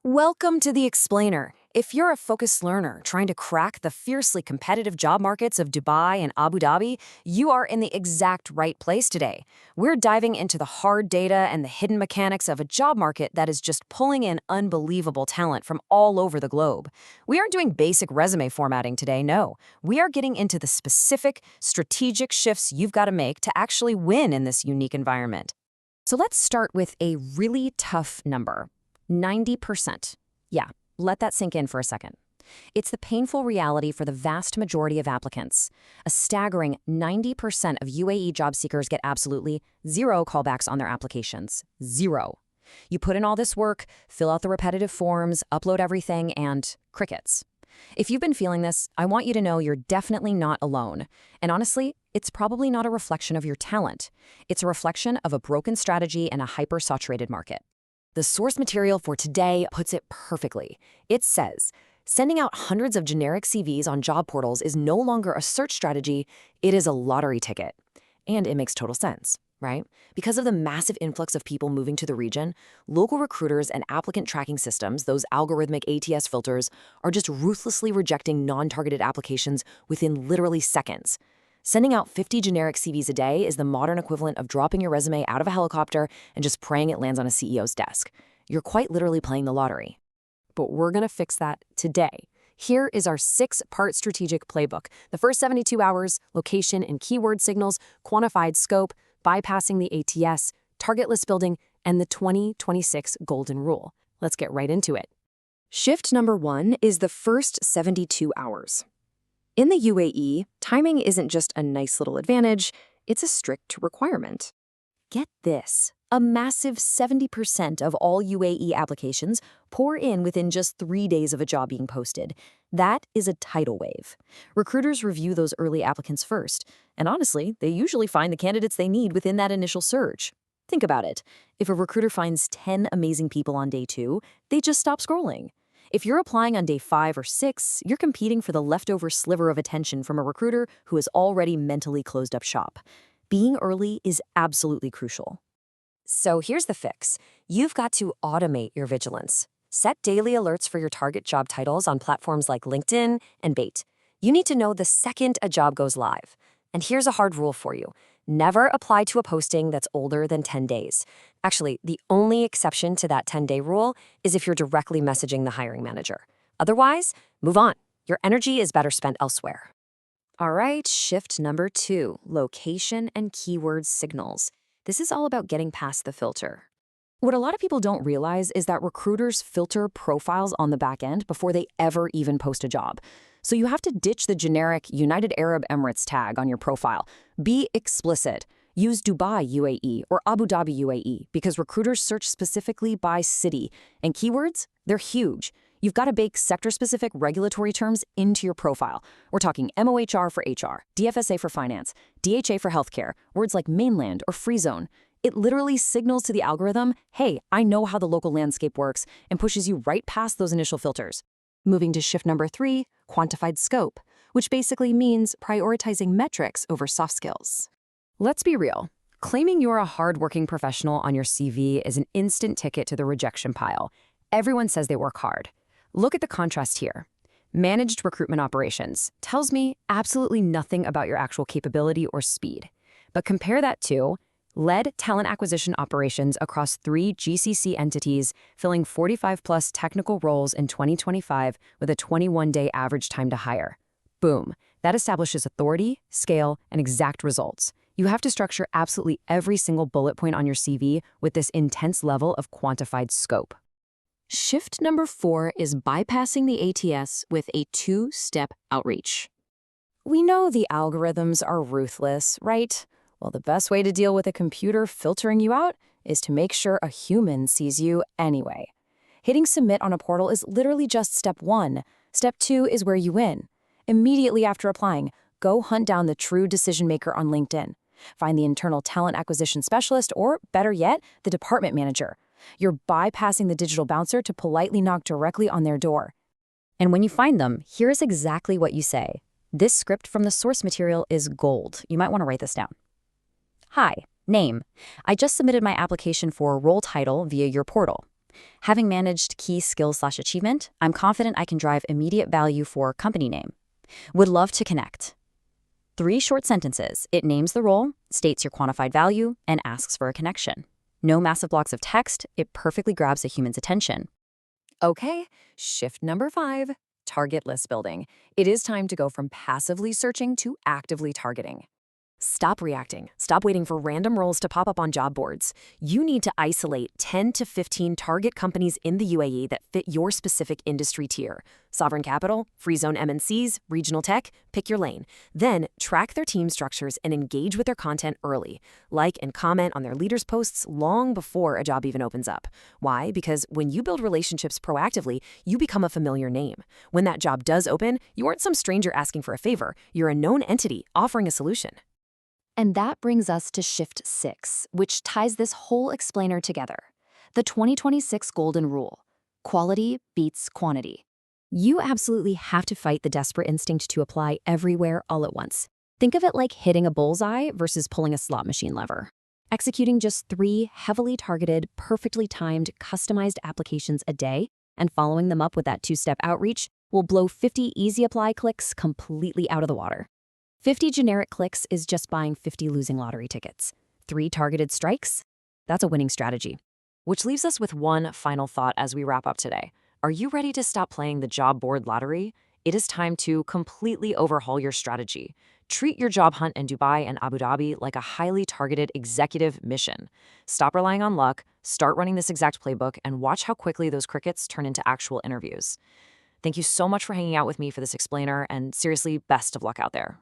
Welcome to The Explainer. If you're a focused learner trying to crack the fiercely competitive job markets of Dubai and Abu Dhabi, you are in the exact right place today. We're diving into the hard data and the hidden mechanics of a job market that is just pulling in unbelievable talent from all over the globe. We aren't doing basic resume formatting today, no. We are getting into the specific, strategic shifts you've got to make to actually win in this unique environment. So let's start with a really tough number. 90%. Yeah, let that sink in for a second. It's the painful reality for the vast majority of applicants. A staggering 90% of UAE job seekers get absolutely zero callbacks on their applications. Zero. You put in all this work, fill out the repetitive forms, upload everything, and crickets. If you've been feeling this, I want you to know you're definitely not alone. And honestly, it's probably not a reflection of your talent. It's a reflection of a broken strategy and a hyper-saturated market. The source material for today puts it perfectly. It says, sending out hundreds of generic CVs on job portals is no longer a search strategy, it is a lottery ticket. And it makes total sense, right? Because of the massive influx of people moving to the region, local recruiters and applicant tracking systems, those algorithmic ATS filters, are just ruthlessly rejecting non-targeted applications within literally seconds. Sending out 50 generic CVs a day is the modern equivalent of dropping your resume out of a helicopter and just praying it lands on a CEO's desk. You're quite literally playing the lottery. But we're going to fix that today. Here is our 6-part strategic playbook. The first 72 hours, location and keyword signals, quantified scope, bypassing the ATS, target list building, and the 2026 golden rule. Let's get right into it. Shift number 1 is the first 72 hours. In the UAE, timing isn't just a nice little advantage, it's a strict requirement. Get this, a massive 70% of all UAE applications pour in within just 3 days of a job being posted. That is a tidal wave. Recruiters review those early applicants first, and honestly, they usually find the candidates they need within that initial surge. Think about it. If a recruiter finds 10 amazing people on day 2, they just stop scrolling. If you're applying on day 5 or 6, you're competing for the leftover sliver of attention from a recruiter who has already mentally closed up shop. Being early is absolutely crucial. So here's the fix. You've got to automate your vigilance. Set daily alerts for your target job titles on platforms like LinkedIn and Bait. You need to know the second a job goes live. And here's a hard rule for you. Never apply to a posting that's older than 10 days. Actually, the only exception to that 10-day rule is if you're directly messaging the hiring manager. Otherwise, move on. Your energy is better spent elsewhere. All right, shift number 2, location and keyword signals. This is all about getting past the filter. What a lot of people don't realize is that recruiters filter profiles on the back end before they ever even post a job. So you have to ditch the generic United Arab Emirates tag on your profile. Be explicit. Use Dubai UAE or Abu Dhabi UAE because recruiters search specifically by city. And keywords, they're huge. You've got to bake sector-specific regulatory terms into your profile. We're talking MOHRE for HR, DFSA for finance, DHA for healthcare, words like mainland or free zone. It literally signals to the algorithm, hey, I know how the local landscape works, and pushes you right past those initial filters. Moving to shift number 3, quantified scope, which basically means prioritizing metrics over soft skills. Let's be real. Claiming you're a hardworking professional on your CV is an instant ticket to the rejection pile. Everyone says they work hard. Look at the contrast here. Managed recruitment operations tells me absolutely nothing about your actual capability or speed. But compare that to led talent acquisition operations across 3 GCC entities, filling 45-plus technical roles in 2025 with a 21-day average time to hire. Boom. That establishes authority, scale, and exact results. You have to structure absolutely every single bullet point on your CV with this intense level of quantified scope. Shift number 4 is bypassing the ATS with a 2-step outreach. We know the algorithms are ruthless, right? Well, the best way to deal with a computer filtering you out is to make sure a human sees you anyway. Hitting submit on a portal is literally just step 1. Step 2 is where you win. Immediately after applying, go hunt down the true decision maker on LinkedIn. Find the internal talent acquisition specialist or, better yet, the department manager. You're bypassing the digital bouncer to politely knock directly on their door. And when you find them, here's exactly what you say. This script from the source material is gold. You might want to write this down. Hi, name. I just submitted my application for a role title via your portal. Having managed key skills/achievement, I'm confident I can drive immediate value for company name. Would love to connect. 3 short sentences. It names the role, states your quantified value, and asks for a connection. No massive blocks of text, it perfectly grabs a human's attention. Okay, shift number 5, target list building. It is time to go from passively searching to actively targeting. Stop reacting. Stop waiting for random roles to pop up on job boards. You need to isolate 10 to 15 target companies in the UAE that fit your specific industry tier. Sovereign capital, free zone MNCs, regional tech, pick your lane. Then track their team structures and engage with their content early. Like and comment on their leaders' posts long before a job even opens up. Why? Because when you build relationships proactively, you become a familiar name. When that job does open, you aren't some stranger asking for a favor. You're a known entity offering a solution. And that brings us to shift 6, which ties this whole explainer together. The 2026 golden rule: quality beats quantity. You absolutely have to fight the desperate instinct to apply everywhere all at once. Think of it like hitting a bullseye versus pulling a slot machine lever. Executing just 3 heavily targeted, perfectly timed, customized applications a day and following them up with that 2-step outreach will blow 50 easy apply clicks completely out of the water. 50 generic clicks is just buying 50 losing lottery tickets. 3 targeted strikes? That's a winning strategy. Which leaves us with one final thought as we wrap up today. Are you ready to stop playing the job board lottery? It is time to completely overhaul your strategy. Treat your job hunt in Dubai and Abu Dhabi like a highly targeted executive mission. Stop relying on luck, start running this exact playbook, and watch how quickly those crickets turn into actual interviews. Thank you so much for hanging out with me for this explainer, and seriously, best of luck out there.